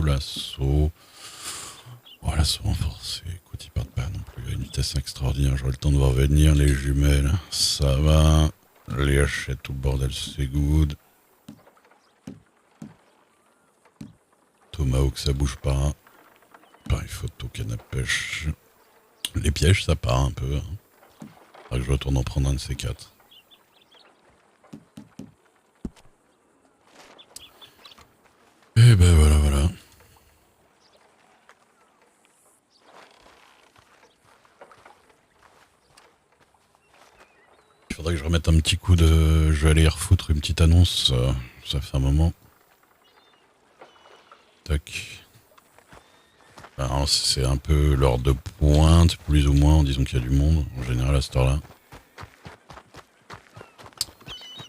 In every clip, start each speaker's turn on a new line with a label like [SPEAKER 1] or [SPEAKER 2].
[SPEAKER 1] l'assaut. Oh, l'assaut renforcé. Écoute, ils partent pas non plus à une vitesse extraordinaire. J'aurai le temps de voir venir les jumelles. Ça va. Les hachettes, tout le bordel, c'est good. Tomahawk, ça bouge pas. Pareil, photo, canne à pêche. Les pièges, ça part un peu. Hein. Faudra que je retourne en prendre un de ces quatre. Et ben voilà, voilà. Il faudrait que je remette un petit coup de... Je vais aller refoutre une petite annonce. Ça fait un moment. Tac. Alors, c'est un peu l'heure de pointe, plus ou moins, disons qu'il y a du monde, en général à cette heure-là.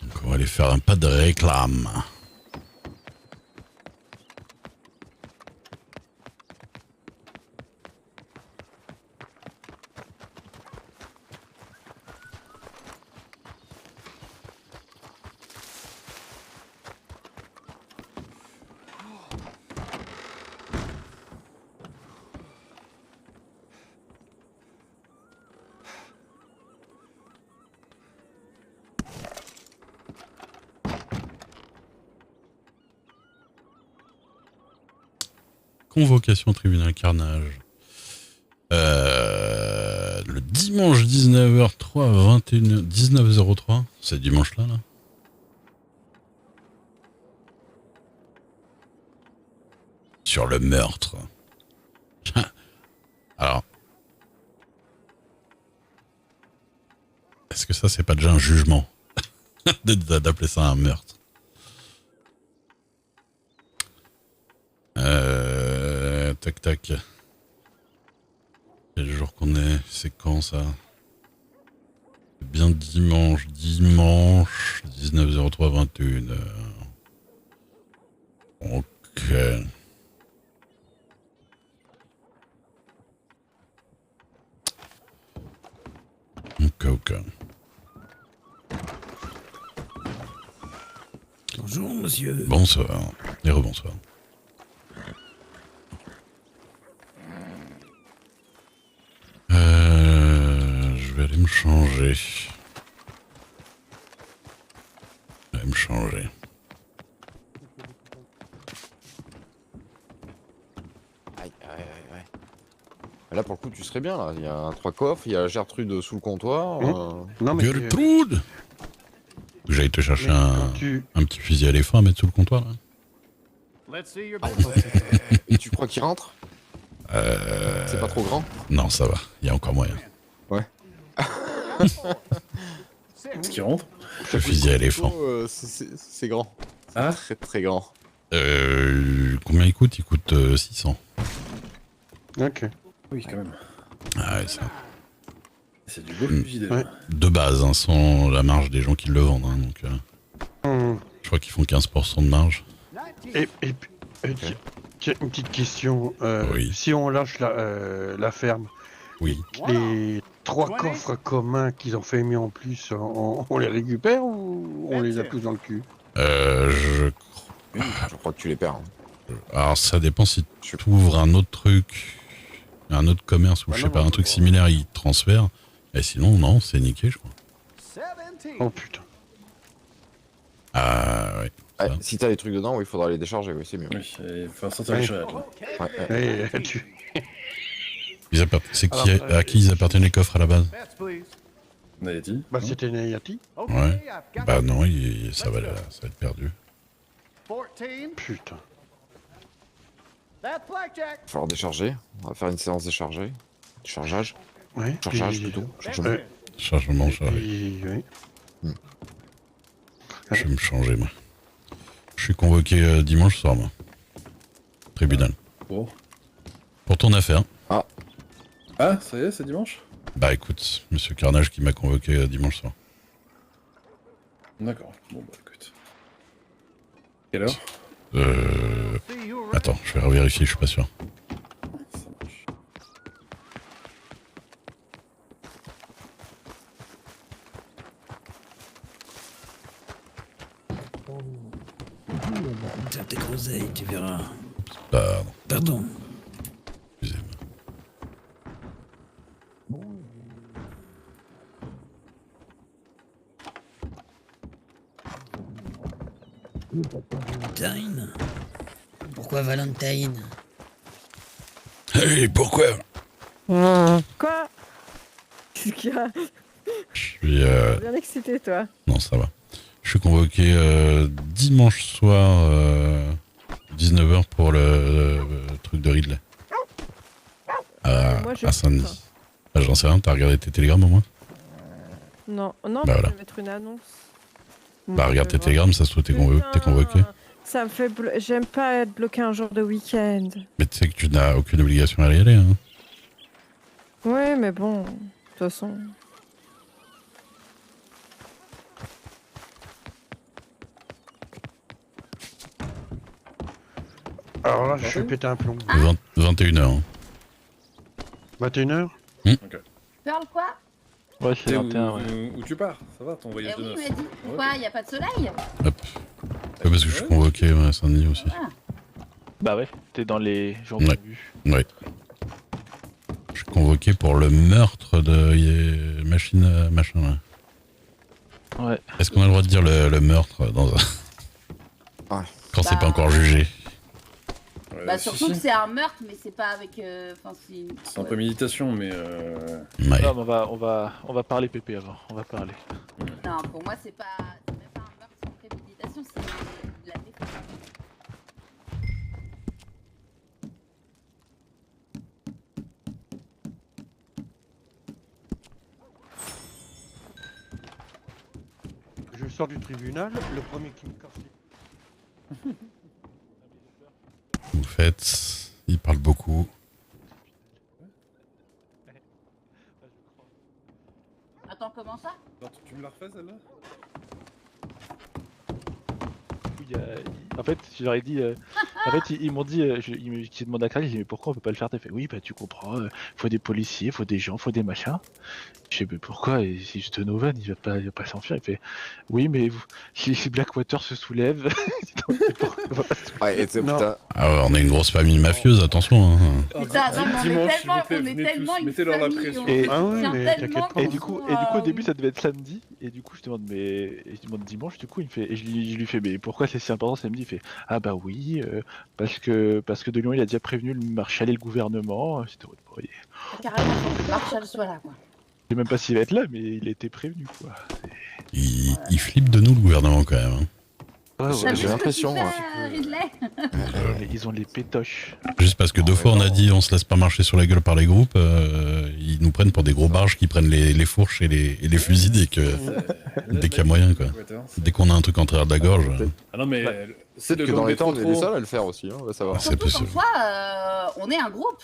[SPEAKER 1] Donc on va aller faire un pas de réclame. Convocation au tribunal carnage. Le dimanche 19h03 21 19h03. C'est dimanche là. Sur le meurtre. Alors. Est-ce que ça c'est pas déjà un jugement d'appeler ça un meurtre? Tac tac. Quel jour qu'on est? C'est quand ça? C'est bien dimanche 19h03 21h. Ok. Ok.
[SPEAKER 2] Bonjour, monsieur.
[SPEAKER 1] Bonsoir. Et rebonsoir. Je vais aller me changer. Je vais aller me changer.
[SPEAKER 3] Aïe. Là, pour le coup, tu serais bien, là. Il y a 3 coffres, il y a Gertrude sous le comptoir.
[SPEAKER 4] Non, mais
[SPEAKER 1] Gertrude! J'allais te chercher un petit fusil à éléphant à mettre sous le comptoir, là.
[SPEAKER 3] Et tu crois qu'il rentre? C'est pas trop grand?
[SPEAKER 1] Non, ça va. Il y a encore moyen.
[SPEAKER 3] Ouais.
[SPEAKER 2] Est-ce qu'il rentre?
[SPEAKER 1] Le fusil à éléphant.
[SPEAKER 3] C'est grand.
[SPEAKER 2] Ah.
[SPEAKER 3] Très très grand.
[SPEAKER 1] Combien il coûte? Il coûte 600.
[SPEAKER 4] Ok.
[SPEAKER 2] Oui, quand même.
[SPEAKER 1] Ah ouais, ça.
[SPEAKER 2] C'est du beau fusil déjà.
[SPEAKER 4] Ouais.
[SPEAKER 1] De base, hein, sans la marge des gens qui le vendent. Hein, donc, je crois qu'ils font 15% de marge.
[SPEAKER 4] Et tiens, une petite question.
[SPEAKER 1] Oui.
[SPEAKER 4] Si on lâche la ferme,
[SPEAKER 1] Oui.
[SPEAKER 4] les 3 coffres communs qu'ils ont fait mis en plus, on les récupère ou on les a tous dans le cul?
[SPEAKER 1] Je
[SPEAKER 3] Je crois que tu les perds. Hein.
[SPEAKER 1] Alors ça dépend si tu ouvres un autre truc, un autre commerce ou je sais pas, un truc similaire, il te transfère. Et sinon, non, c'est niqué, je crois.
[SPEAKER 4] Oh putain.
[SPEAKER 1] Ah ouais.
[SPEAKER 3] Ah, si t'as les trucs dedans, oui, il faudra les décharger, oui, c'est mieux.
[SPEAKER 2] Oui, il faut sortir les charrettes là.
[SPEAKER 3] Ouais.
[SPEAKER 1] C'est qui, à qui ils appartiennent les coffres à la base?
[SPEAKER 2] On avait dit.
[SPEAKER 4] Bah c'était Nayati.
[SPEAKER 1] Ouais. Bah non, ça va être perdu.
[SPEAKER 4] Putain.
[SPEAKER 3] Il va falloir décharger. On va faire une séance déchargée. Chargeage.
[SPEAKER 4] Ouais.
[SPEAKER 3] Chargeage plutôt. Chargement.
[SPEAKER 1] Chargement, chargé.
[SPEAKER 4] Oui.
[SPEAKER 1] Je vais me changer, moi. Je suis convoqué dimanche soir, moi. Tribunal.
[SPEAKER 2] Bon.
[SPEAKER 1] Pour ton affaire.
[SPEAKER 2] Ah, ça y est, c'est dimanche?
[SPEAKER 1] Bah écoute, monsieur Carnage qui m'a convoqué dimanche soir.
[SPEAKER 2] D'accord. Bon, bah écoute. Quelle heure?
[SPEAKER 1] Attends, je vais revérifier, je suis pas sûr.
[SPEAKER 2] Ça marche.
[SPEAKER 5] Tape tes groseilles, tu verras.
[SPEAKER 1] Pardon,
[SPEAKER 5] Pardon.
[SPEAKER 1] excusez-moi.
[SPEAKER 5] Valentine. Pourquoi Valentine?
[SPEAKER 1] Hey, pourquoi
[SPEAKER 6] Quoi? Qu'est-ce qu'il y a?
[SPEAKER 1] Je suis...
[SPEAKER 6] Bien excité, toi.
[SPEAKER 1] Non, ça va. Je suis convoqué dimanche soir, 19h pour le truc de Ridley.
[SPEAKER 6] Moi, je
[SPEAKER 1] À Saint-Denis. Ah, j'en sais rien, t'as regardé tes télégrammes au moins?
[SPEAKER 6] Non,
[SPEAKER 1] Bah
[SPEAKER 6] je
[SPEAKER 1] voilà.
[SPEAKER 6] vais mettre une annonce.
[SPEAKER 1] Bah regarde tes
[SPEAKER 6] Je vois.
[SPEAKER 1] télégrammes, ça se trouve t'es convoqué.
[SPEAKER 6] Ça me fait... J'aime pas être bloqué un jour de week-end.
[SPEAKER 1] Mais tu sais que tu n'as aucune obligation à y aller, hein.
[SPEAKER 6] Ouais, mais bon, de toute façon...
[SPEAKER 4] Alors là, je vais péter un plomb.
[SPEAKER 1] 21h.
[SPEAKER 4] 21h?
[SPEAKER 7] Parle quoi?
[SPEAKER 8] Ouais,
[SPEAKER 2] Tu
[SPEAKER 8] c'est
[SPEAKER 2] sais
[SPEAKER 8] 21, ouais.
[SPEAKER 2] où tu pars? Ça va, ton
[SPEAKER 7] Eh
[SPEAKER 2] voyage de
[SPEAKER 7] oui, il
[SPEAKER 2] noces?
[SPEAKER 7] m'a dit. Pourquoi? Y a pas de soleil?
[SPEAKER 1] Ouais, parce que je suis convoqué à Saint-Denis aussi.
[SPEAKER 7] Voilà.
[SPEAKER 8] Bah ouais, t'es dans les gens
[SPEAKER 1] Ouais.
[SPEAKER 8] prévus.
[SPEAKER 1] Ouais. Je suis convoqué pour le meurtre de machine machin là.
[SPEAKER 8] Ouais.
[SPEAKER 1] Est-ce qu'on a le droit de dire le meurtre dans un...
[SPEAKER 3] Ouais.
[SPEAKER 1] Quand c'est
[SPEAKER 7] Bah,
[SPEAKER 1] pas encore jugé?
[SPEAKER 7] Bah
[SPEAKER 2] Si,
[SPEAKER 7] surtout
[SPEAKER 2] si.
[SPEAKER 7] que c'est un meurtre, mais c'est pas avec... Enfin,
[SPEAKER 2] C'est un peu méditation, mais
[SPEAKER 1] Ouais.
[SPEAKER 8] Non, mais on va parler pépé avant. On va parler.
[SPEAKER 7] Non, pour moi, c'est même pas un meurtre sans préméditation, c'est de la défense.
[SPEAKER 4] Je sors du tribunal, le premier qui me casse les...
[SPEAKER 1] Vous faites... Il parle beaucoup.
[SPEAKER 7] Attends, comment ça?
[SPEAKER 2] Attends, tu me la refais celle-là?
[SPEAKER 8] En fait, je leur ai dit. En fait, ils m'ont dit. Ils demandent à Craig, j'ai dit, mais pourquoi on peut pas le faire? T'as fait, oui, bah tu comprends, faut des policiers, faut des gens, faut des machins. Je sais, mais pourquoi? Et c'est juste Novan, il va pas s'enfuir. Il fait, oui, mais si Blackwater se soulève.
[SPEAKER 3] Ouais, et tu sais,
[SPEAKER 4] Non.
[SPEAKER 3] putain.
[SPEAKER 1] Ah ouais, on est une grosse famille mafieuse, attention. Hein.
[SPEAKER 7] Putain, non, mais
[SPEAKER 2] Dimanche,
[SPEAKER 7] on
[SPEAKER 2] s'il vous
[SPEAKER 7] est
[SPEAKER 2] plaît,
[SPEAKER 7] tellement une
[SPEAKER 2] mettez-leur la
[SPEAKER 7] famille,
[SPEAKER 2] pression.
[SPEAKER 7] on
[SPEAKER 8] Et-
[SPEAKER 7] se
[SPEAKER 4] Ah oui,
[SPEAKER 7] soutient
[SPEAKER 4] mais
[SPEAKER 7] tellement
[SPEAKER 4] t'inquiète pas.
[SPEAKER 8] Et
[SPEAKER 7] qu'on
[SPEAKER 8] du coup,
[SPEAKER 7] sont,
[SPEAKER 8] au début, ça devait être samedi. Et du coup, je demande, je demande dimanche. Du coup, il me fait, et je lui fais, mais pourquoi c'est si important samedi? Il fait, ah bah oui, parce que De Lyon, il a déjà prévenu le marshal et le gouvernement. C'était ouais,
[SPEAKER 7] carrément, faut que Marshall soit là, quoi.
[SPEAKER 8] je sais même pas s'il va être là, mais il a été prévenu, quoi.
[SPEAKER 1] Il flippe de nous, le gouvernement, quand même. Hein.
[SPEAKER 8] Ouais,
[SPEAKER 7] T'as vu
[SPEAKER 3] j'ai
[SPEAKER 7] ce que
[SPEAKER 3] l'impression,
[SPEAKER 7] tu fais,
[SPEAKER 3] ouais.
[SPEAKER 7] Ridley?
[SPEAKER 8] Ils ont les pétoches.
[SPEAKER 1] Juste parce que deux
[SPEAKER 3] Ouais,
[SPEAKER 1] fois, on a
[SPEAKER 3] non.
[SPEAKER 1] dit on se laisse pas marcher sur la gueule par les groupes, ils nous prennent pour des gros barges qui prennent les fourches et les fusils dès qu'il y a moyen, quoi. Dès qu'on a un truc en travers de la gorge,
[SPEAKER 2] Ah non, mais
[SPEAKER 8] Ouais.
[SPEAKER 2] c'est de
[SPEAKER 3] Que dans les temps, on est les
[SPEAKER 2] trop.
[SPEAKER 3] seuls à le faire aussi, hein, on va savoir.
[SPEAKER 1] c'est
[SPEAKER 7] Surtout qu'en
[SPEAKER 1] possible.
[SPEAKER 7] soi, on est un groupe.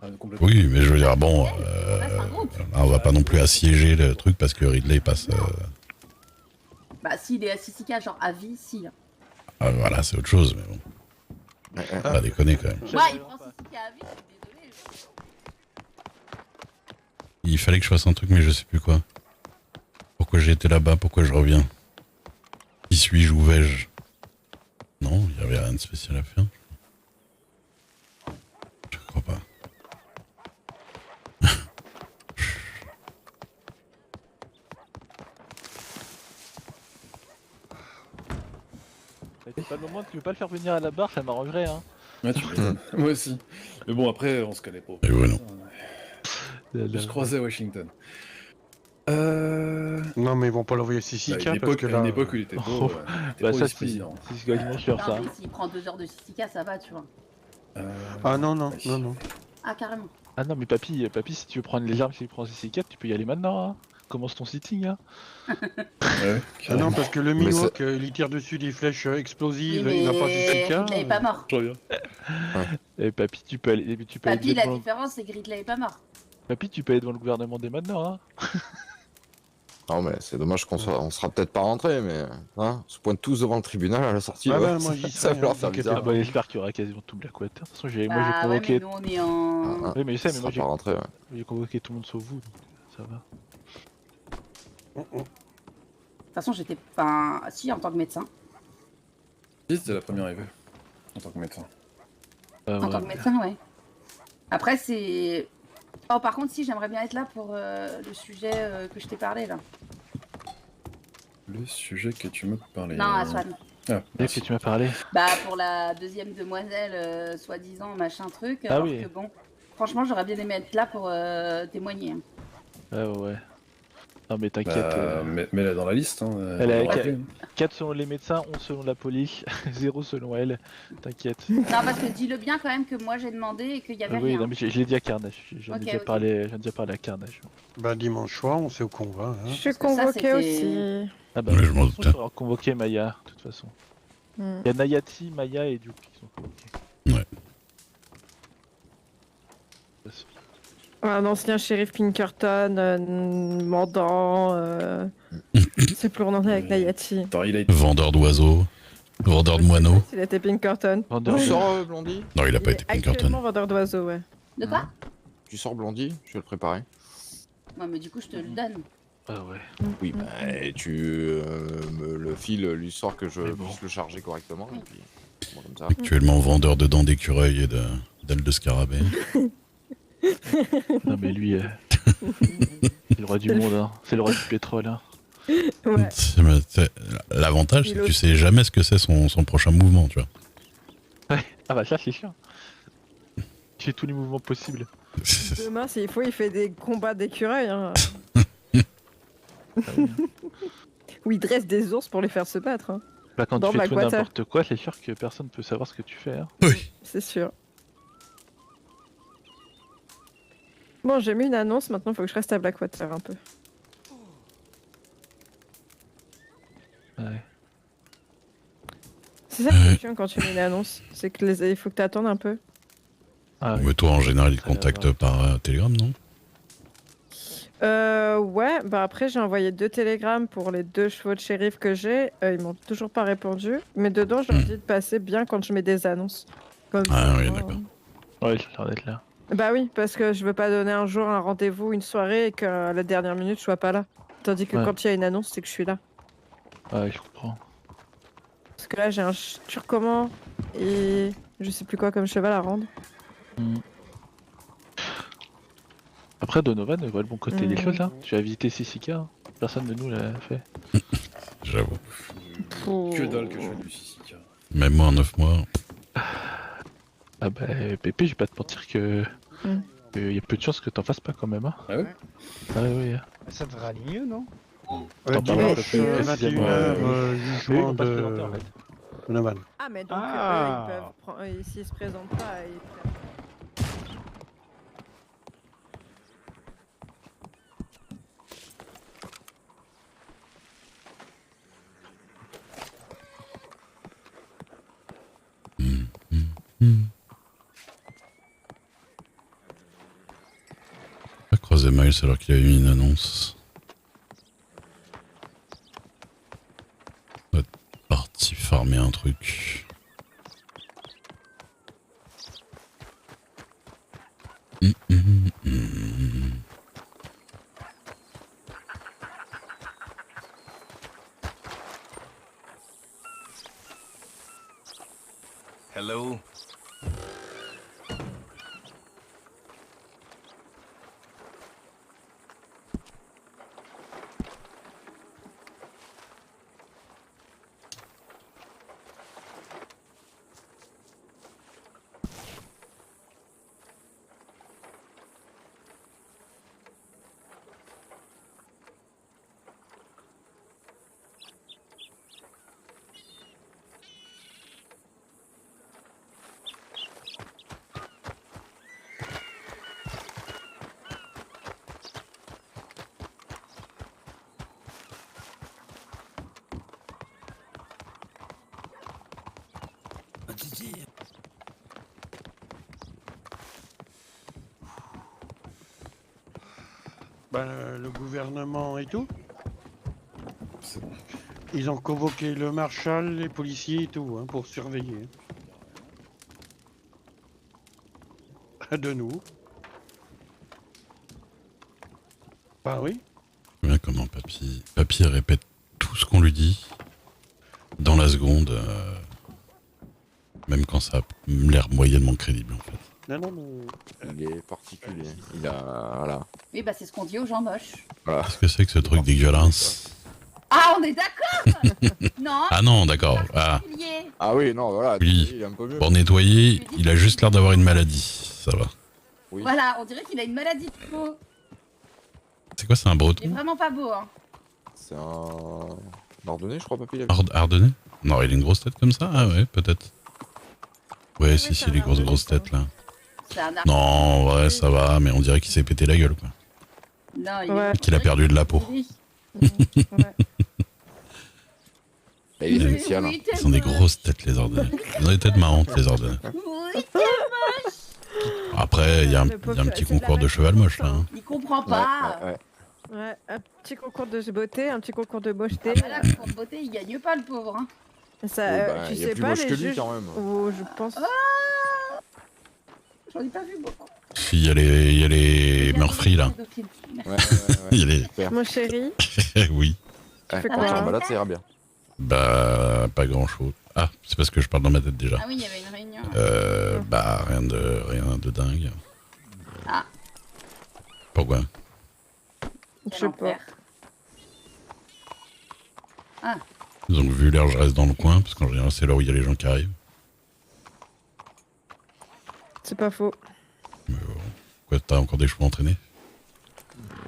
[SPEAKER 2] Ah, complètement.
[SPEAKER 1] Oui, mais je veux dire, bon,
[SPEAKER 7] On reste un groupe.
[SPEAKER 1] là, on va pas non plus assiéger le truc parce que Ridley passe.
[SPEAKER 7] Bah, s'il est à Sissika, genre à vie, si.
[SPEAKER 1] Voilà, c'est autre chose, mais bon,
[SPEAKER 3] Ouais, ouais.
[SPEAKER 1] pas déconner quand même.
[SPEAKER 7] Moi, il prend Sissika à vie, je suis désolée.
[SPEAKER 1] Il fallait que je fasse un truc, mais je sais plus quoi. Pourquoi j'ai été là-bas, pourquoi je reviens? Qui suis-je, où vais-je? Non, il y avait rien de spécial à faire. Je crois pas.
[SPEAKER 8] C'est pas le moment, tu veux pas le faire venir à la barre, ça m'arrangerait, hein.
[SPEAKER 2] Ouais, tu m'étonnes. Moi aussi. Mais bon, après, on se connaît pas.
[SPEAKER 1] Et ouais, non.
[SPEAKER 2] On se croisait à Washington.
[SPEAKER 4] Non, mais ils vont pas l'envoyer à
[SPEAKER 2] À
[SPEAKER 4] Sissika
[SPEAKER 2] une
[SPEAKER 4] parce
[SPEAKER 2] époque,
[SPEAKER 4] que
[SPEAKER 2] à
[SPEAKER 4] là...
[SPEAKER 2] une époque où il était beau.
[SPEAKER 8] Bah, ça,
[SPEAKER 2] vice-président.
[SPEAKER 8] c'est quasiment sûr, ça.
[SPEAKER 7] Non, mais s'il prend 2 heures de Sissika, ça va, tu vois.
[SPEAKER 4] Ah non, non, non, non.
[SPEAKER 7] Ah, carrément.
[SPEAKER 8] Ah non, mais papy, si tu veux prendre les armes, si tu prends CC4, tu peux y aller maintenant, hein. Commence ton sitting, hein.
[SPEAKER 2] Ouais,
[SPEAKER 4] Ah non, parce que le
[SPEAKER 3] Mais
[SPEAKER 4] Miwok, il tire dessus des flèches explosives,
[SPEAKER 7] Oui,
[SPEAKER 4] il n'a pas
[SPEAKER 7] mais
[SPEAKER 4] Sissika.
[SPEAKER 7] Ridley est pas mort.
[SPEAKER 2] je reviens.
[SPEAKER 8] Et papy, tu peux aller,
[SPEAKER 7] Papy, la
[SPEAKER 8] devant...
[SPEAKER 7] différence, c'est que Ridley est pas mort.
[SPEAKER 8] Papy, tu peux aller devant le gouvernement dès maintenant, hein.
[SPEAKER 3] Non, mais c'est dommage on sera peut-être pas rentré, mais hein, on se pointe tous devant le tribunal à la sortie.
[SPEAKER 4] Ah
[SPEAKER 3] ouais,
[SPEAKER 4] bah, moi, j'y
[SPEAKER 3] ça
[SPEAKER 4] serai,
[SPEAKER 3] va leur
[SPEAKER 4] hein,
[SPEAKER 3] faire
[SPEAKER 4] t'inquiète
[SPEAKER 3] bizarre.
[SPEAKER 8] Ah bah j'espère qu'il y aura quasiment tout Blackwater. De toute façon, moi j'ai
[SPEAKER 7] Bah ouais,
[SPEAKER 8] convoqué...
[SPEAKER 7] mais nous, on est en...
[SPEAKER 3] Ah,
[SPEAKER 8] Oui, mais je sais,
[SPEAKER 3] ça
[SPEAKER 8] mais
[SPEAKER 3] sera
[SPEAKER 8] moi j'ai
[SPEAKER 3] pas rentré, ouais.
[SPEAKER 8] convoqué tout le monde sauf vous, donc ça va.
[SPEAKER 4] Oh, oh.
[SPEAKER 7] De toute façon, j'étais... Enfin, si, en tant que médecin.
[SPEAKER 2] Si, c'était la première arrivée. En tant que médecin.
[SPEAKER 7] En tant que médecin, ouais. Après, c'est... Oh, par contre, si, j'aimerais bien être là pour le sujet que je t'ai parlé, là.
[SPEAKER 2] Le sujet que tu me parlais.
[SPEAKER 7] Non, à Swan.
[SPEAKER 2] Ah,
[SPEAKER 8] Dès que tu m'as parlé.
[SPEAKER 7] Bah, pour la deuxième demoiselle, soi-disant, machin truc.
[SPEAKER 8] Ah
[SPEAKER 7] alors
[SPEAKER 8] oui.
[SPEAKER 7] que bon, franchement, j'aurais bien aimé être là pour témoigner. Hein.
[SPEAKER 8] Ouais. Non mais t'inquiète.
[SPEAKER 2] bah, mets-la dans la liste. Hein.
[SPEAKER 8] Elle a
[SPEAKER 2] va
[SPEAKER 8] qu'à-
[SPEAKER 2] rappeler.
[SPEAKER 8] 4 selon les médecins, 11 selon la police, 0 selon elle. T'inquiète.
[SPEAKER 7] Non, parce que dis-le bien quand même que moi j'ai demandé et qu'il y avait
[SPEAKER 8] Oui,
[SPEAKER 7] rien.
[SPEAKER 8] non mais je l'ai dit à Carnage. J'en ai
[SPEAKER 7] Ok,
[SPEAKER 8] déjà
[SPEAKER 7] ok.
[SPEAKER 8] parlé. J'en ai déjà parlé à Carnage.
[SPEAKER 4] Bah dimanche soir, on sait où qu'on va. Hein.
[SPEAKER 6] Je suis
[SPEAKER 7] Parce que ça,
[SPEAKER 6] convoquée
[SPEAKER 7] c'était-
[SPEAKER 6] aussi.
[SPEAKER 8] Ah bah
[SPEAKER 1] Oui, je m'en
[SPEAKER 8] on
[SPEAKER 1] doutais.
[SPEAKER 8] sera convoqué Maya, de toute façon.
[SPEAKER 6] Hmm.
[SPEAKER 8] Il y a Nayati, Maya et Duke qui sont convoqués.
[SPEAKER 1] Ouais.
[SPEAKER 6] Un ancien shérif Pinkerton, mordant. C'est plus on en est avec Nayati.
[SPEAKER 2] Attends, il a
[SPEAKER 1] Vendeur d'oiseaux, vendeur de moineaux.
[SPEAKER 6] Il était Pinkerton.
[SPEAKER 8] Vendeur
[SPEAKER 3] Tu
[SPEAKER 8] de-
[SPEAKER 3] sors, Blondie?
[SPEAKER 1] Non, il a
[SPEAKER 6] Il
[SPEAKER 1] pas
[SPEAKER 6] est
[SPEAKER 1] été Pinkerton.
[SPEAKER 6] actuellement vendeur d'oiseaux, ouais.
[SPEAKER 7] De quoi
[SPEAKER 3] Tu sors, Blondie? Je vais le préparer.
[SPEAKER 7] Ouais, mais du coup, je te le donne.
[SPEAKER 8] Ah ouais.
[SPEAKER 3] Oui, bah, et tu me le files, lui sort que je
[SPEAKER 8] Mais bon.
[SPEAKER 3] puisse le charger correctement. Et puis, bon, comme ça.
[SPEAKER 1] Actuellement vendeur de dents d'écureuil et d'ailes de scarabée.
[SPEAKER 8] Non mais lui, c'est le roi du monde, hein. C'est le roi du pétrole. Hein.
[SPEAKER 6] Ouais.
[SPEAKER 1] L'avantage, c'est
[SPEAKER 6] Il
[SPEAKER 1] que tu
[SPEAKER 6] ose.
[SPEAKER 1] sais jamais ce que c'est son prochain mouvement, tu vois.
[SPEAKER 8] Ah bah ça c'est sûr. Il fait tous les mouvements possibles.
[SPEAKER 6] Demain, s'il faut, il fait des combats d'écureuils. Hein. Où il dresse des ours pour les faire se battre. Hein.
[SPEAKER 8] Bah quand
[SPEAKER 6] Dans
[SPEAKER 8] tu fais tout
[SPEAKER 6] Blackwater.
[SPEAKER 8] n'importe quoi, c'est sûr que personne peut savoir ce que tu fais. Hein.
[SPEAKER 1] Oui.
[SPEAKER 6] C'est sûr. Bon, j'ai mis une annonce, maintenant il faut que je reste à Blackwater un peu.
[SPEAKER 8] Ouais.
[SPEAKER 6] C'est ça qui est chiant quand tu mets une annonce, c'est que il faut que tu attendes un peu.
[SPEAKER 8] Ah, oui.
[SPEAKER 1] Mais toi, en général, il te
[SPEAKER 8] Très bien,
[SPEAKER 1] contacte
[SPEAKER 8] ouais.
[SPEAKER 1] par Telegram, non?
[SPEAKER 6] Ouais, bah après j'ai envoyé 2 télégrammes pour les 2 chevaux de shérif que j'ai, ils m'ont toujours pas répondu, mais dedans je leur dis de passer bien quand je mets des annonces. Comme
[SPEAKER 1] Ah
[SPEAKER 6] ça,
[SPEAKER 1] oui, d'accord.
[SPEAKER 8] Ouais, j'ai l'air d'être là.
[SPEAKER 6] Bah oui, parce que je veux pas donner un jour un rendez-vous, une soirée et qu'à la dernière minute je sois pas là. Tandis que
[SPEAKER 8] Ouais.
[SPEAKER 6] quand il y a une annonce, c'est que je suis là.
[SPEAKER 8] Ouais, je comprends.
[SPEAKER 6] Parce que là j'ai un turcoman et je sais plus quoi comme cheval à rendre.
[SPEAKER 8] Après, Donovan voit le bon côté des
[SPEAKER 6] Mhm.
[SPEAKER 8] choses là. Tu as visité Sissika, hein. Personne de nous l'a fait.
[SPEAKER 1] J'avoue.
[SPEAKER 2] Que dalle que je fais du Sissika.
[SPEAKER 1] Même moi, en 9 mois.
[SPEAKER 8] Ah bah, Pépé, je vais pas te mentir que.
[SPEAKER 6] Mm.
[SPEAKER 8] Y a peu de chances que t'en fasses pas quand même. Hein.
[SPEAKER 2] Ah ouais?
[SPEAKER 8] Ah oui.
[SPEAKER 9] Ça devrait aller mieux, non?
[SPEAKER 8] T'en parleras
[SPEAKER 6] dimanche,
[SPEAKER 8] peut-être plus
[SPEAKER 6] 21
[SPEAKER 8] précisément.
[SPEAKER 6] heures,
[SPEAKER 8] Mais oui,
[SPEAKER 4] Jugement
[SPEAKER 8] on passe présenter, en
[SPEAKER 4] de
[SPEAKER 8] fait.
[SPEAKER 4] Donovan.
[SPEAKER 6] Ah mais donc
[SPEAKER 9] Ah.
[SPEAKER 6] ils peuvent prendre... s'ils se présentent pas, ils...
[SPEAKER 1] Pas croisé Miles alors qu'il avait mis une annonce. On est parti farmer un truc. Hum.
[SPEAKER 10] Hello.
[SPEAKER 4] Bah, le gouvernement et tout.
[SPEAKER 2] C'est bon.
[SPEAKER 4] Ils ont convoqué le marshal, les policiers et tout, hein, pour surveiller. De nous. Bah oui.
[SPEAKER 1] Bien comment Papy répète tout ce qu'on lui dit dans la seconde. Même quand ça a l'air moyennement crédible, en fait.
[SPEAKER 4] Non, non, mais...
[SPEAKER 3] Il est particulier. Il a... Voilà.
[SPEAKER 7] Oui, bah c'est ce qu'on dit aux gens moches.
[SPEAKER 3] Voilà.
[SPEAKER 1] Qu'est-ce que c'est que ce truc dégueulasse?
[SPEAKER 7] Ah, on est d'accord. Non.
[SPEAKER 1] Ah non, d'accord. Ah,
[SPEAKER 7] Particulier.
[SPEAKER 3] Ah oui, non, voilà.
[SPEAKER 1] Oui.
[SPEAKER 3] Il est un peu mieux.
[SPEAKER 1] pour nettoyer, il a juste l'air d'avoir une maladie. Ça va.
[SPEAKER 3] Oui.
[SPEAKER 7] Voilà, on dirait qu'il a une maladie de peau.
[SPEAKER 1] C'est quoi, c'est un
[SPEAKER 7] Il est
[SPEAKER 1] breton?
[SPEAKER 7] vraiment pas beau, hein.
[SPEAKER 3] C'est un... Ardennais, je crois, papy. il a-
[SPEAKER 1] Ardennais? Non, il a une grosse tête comme ça? Ah ouais, peut-être. Ouais,
[SPEAKER 6] Oui,
[SPEAKER 1] si,
[SPEAKER 6] c'est
[SPEAKER 1] si,
[SPEAKER 6] un
[SPEAKER 1] les grosses
[SPEAKER 6] Ardennais,
[SPEAKER 1] grosses
[SPEAKER 6] ça.
[SPEAKER 1] têtes, là.
[SPEAKER 7] C'est un arc.
[SPEAKER 1] Non, ouais, ça va, mais on dirait qu'il s'est pété la gueule, quoi.
[SPEAKER 7] Non, il
[SPEAKER 6] Ouais.
[SPEAKER 7] est...
[SPEAKER 1] Qu'il a perdu de la peau.
[SPEAKER 7] Oui.
[SPEAKER 6] Ouais.
[SPEAKER 3] Bah, il est
[SPEAKER 7] Oui,
[SPEAKER 3] spécial. hein.
[SPEAKER 7] oui,
[SPEAKER 1] Ils ont des grosses têtes, les Ardennais. Ils ont des têtes marrantes, les Ardennais.
[SPEAKER 7] Oui,
[SPEAKER 1] Après, il y a un
[SPEAKER 6] Le pauvre,
[SPEAKER 1] petit
[SPEAKER 6] c'est de la
[SPEAKER 1] concours de cheval moche, là. hein.
[SPEAKER 7] il comprend
[SPEAKER 3] Ouais,
[SPEAKER 7] pas.
[SPEAKER 3] ouais, ouais.
[SPEAKER 6] Ouais, un petit concours de beauté, un petit concours de mocheté.
[SPEAKER 7] Ah, là, pour beauté, il gagne pas, le pauvre. Hein.
[SPEAKER 6] Ça,
[SPEAKER 3] Oui, bah,
[SPEAKER 6] tu
[SPEAKER 3] il y a
[SPEAKER 6] sais
[SPEAKER 3] plus
[SPEAKER 6] pas,
[SPEAKER 3] moche
[SPEAKER 6] les
[SPEAKER 3] que lui,
[SPEAKER 6] juges...
[SPEAKER 3] quand même.
[SPEAKER 6] Oh, je pense...
[SPEAKER 7] J'en ai pas vu beaucoup.
[SPEAKER 1] Si, il y a les Murphy, là.
[SPEAKER 7] Merci.
[SPEAKER 3] Ouais, ouais, ouais.
[SPEAKER 1] Il y a les...
[SPEAKER 3] Super.
[SPEAKER 6] Mon chéri,
[SPEAKER 1] Oui.
[SPEAKER 3] Ouais,
[SPEAKER 6] fais
[SPEAKER 3] quand
[SPEAKER 6] quoi,
[SPEAKER 3] tu es en
[SPEAKER 6] hein
[SPEAKER 3] balade, ça ira bien.
[SPEAKER 1] Bah, pas grand-chose. Ah, c'est parce que je parle dans ma tête déjà.
[SPEAKER 7] Ah oui, il y avait une réunion.
[SPEAKER 1] Bah, rien de dingue.
[SPEAKER 7] Ah.
[SPEAKER 1] Pourquoi?
[SPEAKER 6] je sais pas.
[SPEAKER 1] Donc, vu l'air, je reste dans le coin, parce qu'en général, c'est là où il y a les gens qui arrivent.
[SPEAKER 6] C'est pas faux.
[SPEAKER 1] Mais quoi, t'as encore des chevaux entraînés?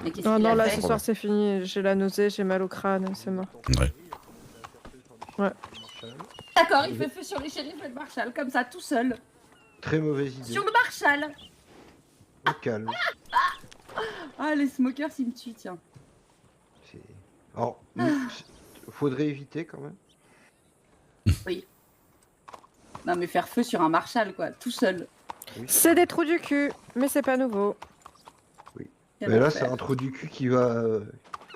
[SPEAKER 7] Mais qu'est-ce
[SPEAKER 6] Non,
[SPEAKER 7] qu'il
[SPEAKER 6] non,
[SPEAKER 7] a
[SPEAKER 6] là,
[SPEAKER 7] fait
[SPEAKER 6] ce soir, c'est fini. J'ai la nausée, j'ai mal au crâne, c'est mort.
[SPEAKER 1] Ouais.
[SPEAKER 7] D'accord, il fait feu sur les shérifs et le marshal, comme ça, tout seul.
[SPEAKER 9] Très mauvaise idée.
[SPEAKER 7] Sur le marshal.
[SPEAKER 9] Au calme.
[SPEAKER 7] Ah, les smokers, ils me tuent, tiens.
[SPEAKER 9] C'est- Alors, faudrait éviter quand même.
[SPEAKER 7] Non, mais faire feu sur un marshal, quoi, tout seul.
[SPEAKER 6] C'est des trous du cul, mais c'est pas nouveau.
[SPEAKER 7] Quel
[SPEAKER 9] Mais là,
[SPEAKER 7] enfer.
[SPEAKER 9] c'est un trou du cul qui va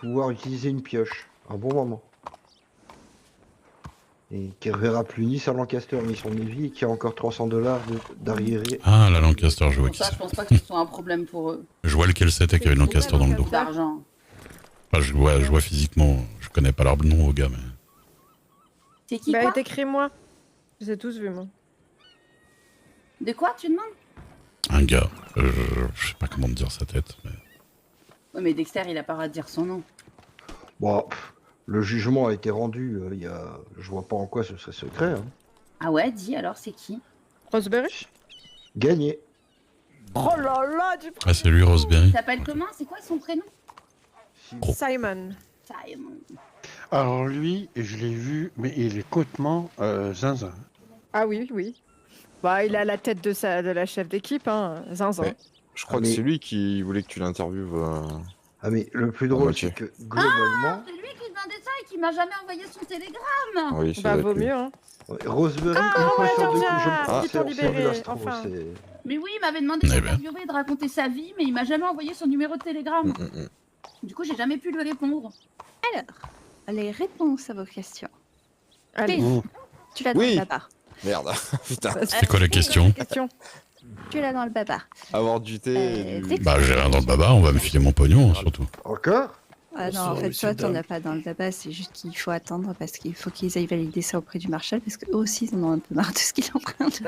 [SPEAKER 9] pouvoir utiliser une pioche. Un bon moment. Et qui reverra plus ni sa Lancaster ni son Navy et qui a encore $300 d'arriéré.
[SPEAKER 1] Ah, la Lancaster, je vois
[SPEAKER 7] Pour
[SPEAKER 1] qui
[SPEAKER 7] ça, je
[SPEAKER 1] c'est.
[SPEAKER 7] pense pas que ce soit un problème pour eux.
[SPEAKER 1] Je vois lequel c'était qui avait une Lancaster dans le dos.
[SPEAKER 7] D'argent.
[SPEAKER 1] Enfin, je vois physiquement, je connais pas leur nom aux gars, mais...
[SPEAKER 7] C'est qui,
[SPEAKER 6] Bah,
[SPEAKER 7] quoi
[SPEAKER 6] décris-moi. Je les ai tous vus, moi.
[SPEAKER 7] De quoi, tu demandes?
[SPEAKER 1] Un gars, je sais pas comment te dire sa tête, mais...
[SPEAKER 7] Ouais, mais Dexter, il a pas le droit de dire son nom.
[SPEAKER 9] Bon, le jugement a été rendu. Je vois pas en quoi ce serait secret. Hein.
[SPEAKER 7] Ah ouais, dis, alors, c'est qui?
[SPEAKER 6] Roseberry?
[SPEAKER 9] Gagné.
[SPEAKER 6] Oh là là, du
[SPEAKER 1] Ah, c'est lui, Roseberry.
[SPEAKER 7] Il s'appelle comment? C'est quoi son prénom?
[SPEAKER 6] Simon.
[SPEAKER 7] Simon.
[SPEAKER 4] Alors lui, je l'ai vu, mais il est complètement zinzin.
[SPEAKER 6] Ah oui, oui. Bah, il a la tête de la chef d'équipe, hein, zinzin.
[SPEAKER 3] Ouais. Je crois
[SPEAKER 9] Ah,
[SPEAKER 3] que
[SPEAKER 9] mais-
[SPEAKER 3] c'est lui qui voulait que tu l'interviewes.
[SPEAKER 9] Ah mais le plus drôle,
[SPEAKER 3] moitié.
[SPEAKER 9] c'est que globalement,
[SPEAKER 7] C'est lui qui demandait ça et qui m'a jamais envoyé son télégramme.
[SPEAKER 3] Oui, ça
[SPEAKER 6] Bah,
[SPEAKER 3] doit
[SPEAKER 6] vaut
[SPEAKER 3] être lui.
[SPEAKER 6] mieux, hein.
[SPEAKER 9] Roseberry,
[SPEAKER 6] Ah,
[SPEAKER 9] une fois
[SPEAKER 6] ouais,
[SPEAKER 9] sur deux,
[SPEAKER 6] Georgia,
[SPEAKER 9] je me
[SPEAKER 3] Ah,
[SPEAKER 6] ils t'ont
[SPEAKER 9] c'est
[SPEAKER 6] libéré,
[SPEAKER 9] l'astro,
[SPEAKER 6] enfin.
[SPEAKER 9] c'est...
[SPEAKER 7] Mais oui, il m'avait demandé
[SPEAKER 1] Eh ben.
[SPEAKER 7] d'interviewer, de raconter sa vie, mais il m'a jamais envoyé son numéro de télégramme. Du coup, j'ai jamais pu lui répondre.
[SPEAKER 11] Alors, les réponses à vos questions.
[SPEAKER 6] Allez.
[SPEAKER 11] Pif, tu l'as dans
[SPEAKER 3] Oui.
[SPEAKER 11] le babard.
[SPEAKER 3] Merde, putain.
[SPEAKER 1] C'était quoi la question?
[SPEAKER 11] Tu l'as dans le babard.
[SPEAKER 3] Avoir du thé et du...
[SPEAKER 11] Dès que-
[SPEAKER 1] Bah, j'ai rien dans le baba, on va me filer mon pognon, hein, surtout.
[SPEAKER 9] Encore?
[SPEAKER 11] Ah non, en fait, toi, t'en as pas dans le babard, c'est juste qu'il faut attendre parce qu'il faut qu'ils aillent valider ça auprès du marshal parce qu'eux aussi, ils en ont un peu marre de ce qu'il emprunte.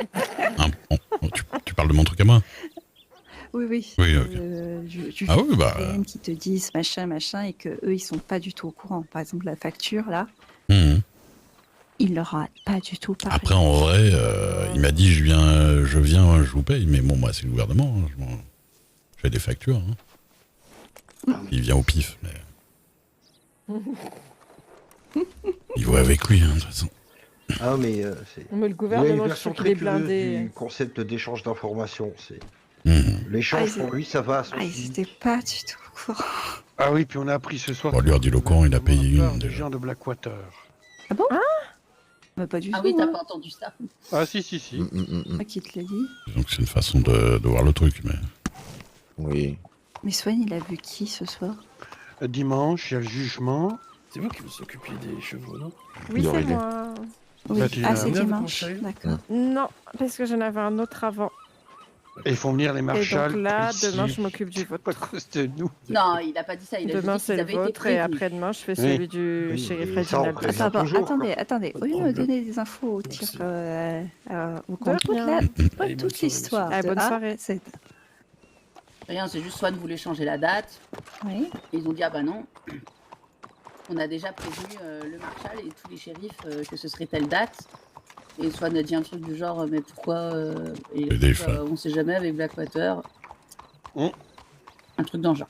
[SPEAKER 1] Tu parles de mon truc à moi?
[SPEAKER 11] Oui, oui.
[SPEAKER 1] Oui, ok. Ah oui, bah...
[SPEAKER 11] Qui te disent machin, et que eux, ils sont pas du tout au courant. Par exemple, la facture, là, il leur a pas du tout parlé.
[SPEAKER 1] Après, en vrai, il m'a dit je viens, je vous paye, mais bon, moi, c'est le gouvernement. Hein, je fais des factures. Hein. Il vient au pif, mais. Il voit avec lui, hein, de toute façon.
[SPEAKER 9] Ah mais c'est...
[SPEAKER 6] Mais le
[SPEAKER 9] Il y a une
[SPEAKER 6] gouvernement, je
[SPEAKER 9] version
[SPEAKER 6] sais qu'il
[SPEAKER 9] très
[SPEAKER 6] est
[SPEAKER 9] curieuse
[SPEAKER 6] blindé.
[SPEAKER 9] du concept d'échange d'informations. C'est...
[SPEAKER 1] Mhm.
[SPEAKER 9] L'échange,
[SPEAKER 11] Ah,
[SPEAKER 9] pour lui, ça va à son
[SPEAKER 11] Ah, ils étaient pas du tout au courant.
[SPEAKER 4] Ah oui, puis on a appris ce soir.
[SPEAKER 1] Bon, lui, dit Locan, il a payé une,
[SPEAKER 4] des
[SPEAKER 1] déjà.
[SPEAKER 4] gens de Blackwater.
[SPEAKER 11] Ah bon Mais pas du
[SPEAKER 7] Ah
[SPEAKER 11] tout.
[SPEAKER 7] oui, t'as
[SPEAKER 11] hein.
[SPEAKER 7] pas entendu ça.
[SPEAKER 4] Ah si, si, si.
[SPEAKER 11] Ah, qui te l'a dit?
[SPEAKER 1] Donc, c'est une façon de voir le truc, mais.
[SPEAKER 3] Oui.
[SPEAKER 11] Mais Swan, il a vu qui ce soir?
[SPEAKER 4] Dimanche, il y a le jugement.
[SPEAKER 2] C'est vous qui vous occupiez des chevaux, non?
[SPEAKER 6] Oui, c'est
[SPEAKER 3] Aurélie.
[SPEAKER 6] moi.
[SPEAKER 11] Oui.
[SPEAKER 4] Bah, tu
[SPEAKER 11] Ah,
[SPEAKER 4] l'as-
[SPEAKER 11] c'est
[SPEAKER 2] Bien,
[SPEAKER 11] dimanche.
[SPEAKER 2] vous conseillez
[SPEAKER 11] D'accord.
[SPEAKER 6] Non, parce que j'en avais un autre avant.
[SPEAKER 4] Et ils font venir les
[SPEAKER 6] Et
[SPEAKER 4] marshals.
[SPEAKER 6] donc là,
[SPEAKER 4] policiers,
[SPEAKER 6] demain, je m'occupe du
[SPEAKER 4] pas
[SPEAKER 6] vôtre.
[SPEAKER 4] cause de nous.
[SPEAKER 7] Non, il a pas dit ça. Il a
[SPEAKER 6] Demain,
[SPEAKER 7] juste dit
[SPEAKER 6] c'est
[SPEAKER 7] qu'ils
[SPEAKER 6] le
[SPEAKER 7] avaient été
[SPEAKER 6] vôtre et
[SPEAKER 7] prévenus.
[SPEAKER 6] après-demain, je fais
[SPEAKER 4] Oui.
[SPEAKER 6] celui du
[SPEAKER 9] Oui,
[SPEAKER 6] shérif
[SPEAKER 9] et ça, on
[SPEAKER 6] Reginald.
[SPEAKER 9] prévient
[SPEAKER 11] Attends,
[SPEAKER 9] toujours,
[SPEAKER 11] attendez, attendez. Au lieu de me
[SPEAKER 2] problème.
[SPEAKER 11] donner des infos au tir, vous
[SPEAKER 6] De
[SPEAKER 11] comptez
[SPEAKER 6] rien.
[SPEAKER 11] là,
[SPEAKER 2] Allez, bonne
[SPEAKER 11] toute
[SPEAKER 2] soirée,
[SPEAKER 11] l'histoire.
[SPEAKER 6] monsieur. Ah,
[SPEAKER 11] de
[SPEAKER 6] bonne
[SPEAKER 11] A
[SPEAKER 6] soirée.
[SPEAKER 11] à Z.
[SPEAKER 7] Rien, c'est juste Swan voulait changer la date.
[SPEAKER 11] Oui.
[SPEAKER 7] Et ils ont dit, ah bah non. On a déjà prévenu le marshal et tous les shérifs que ce serait telle date. Et Swan a dit un truc du genre, mais pourquoi et il a
[SPEAKER 1] Et
[SPEAKER 7] dit,
[SPEAKER 1] des fois.
[SPEAKER 7] on sait jamais avec Blackwater.
[SPEAKER 4] Mm.
[SPEAKER 7] Un truc dans le genre.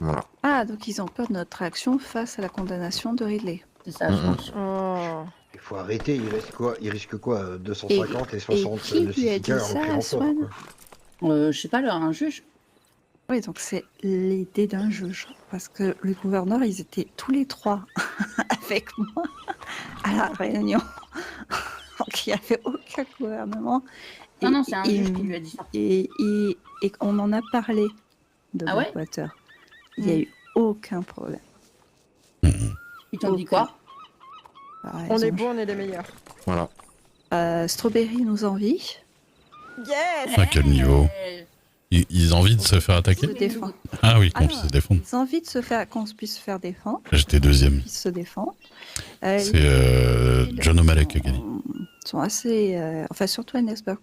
[SPEAKER 3] Voilà.
[SPEAKER 11] Ah, donc ils ont peur de notre réaction face à la condamnation de Ridley.
[SPEAKER 7] C'est ça, je pense.
[SPEAKER 6] Oh.
[SPEAKER 9] Il faut arrêter, il risque quoi 250 et 60
[SPEAKER 11] qui
[SPEAKER 9] de
[SPEAKER 11] lui a dit
[SPEAKER 9] CCK
[SPEAKER 11] ça,
[SPEAKER 9] en encore,
[SPEAKER 11] Swan
[SPEAKER 9] quoi.
[SPEAKER 7] Je sais pas, là, un juge.
[SPEAKER 11] Oui, donc c'est l'idée d'un juge. Parce que le gouverneur, ils étaient tous les trois avec moi à la réunion. Donc il n'y avait aucun gouvernement.
[SPEAKER 7] Non, non, c'est un
[SPEAKER 11] et-
[SPEAKER 7] juge qui lui a dit ça.
[SPEAKER 11] Et on en a parlé de
[SPEAKER 7] Ah ouais
[SPEAKER 11] Blackwater. Il n'y a eu aucun problème.
[SPEAKER 7] Ils t'ont dit quoi?
[SPEAKER 11] Par
[SPEAKER 6] On est
[SPEAKER 11] exemple,
[SPEAKER 6] bons, on est les meilleurs.
[SPEAKER 3] Voilà.
[SPEAKER 11] Strawberry nous envie.
[SPEAKER 6] Yes.
[SPEAKER 1] À quel niveau ils ont envie de se faire
[SPEAKER 11] Se
[SPEAKER 1] attaquer
[SPEAKER 11] défend.
[SPEAKER 1] Ah oui,
[SPEAKER 11] Ah
[SPEAKER 1] qu'on
[SPEAKER 11] non,
[SPEAKER 1] puisse se défendre.
[SPEAKER 11] Ils ont envie de se faire, qu'on puisse se faire défendre.
[SPEAKER 1] J'étais deuxième.
[SPEAKER 11] Ils se défendent.
[SPEAKER 1] C'est John O'Malley qui a gagné.
[SPEAKER 11] Ils sont assez... enfin, surtout Enesberg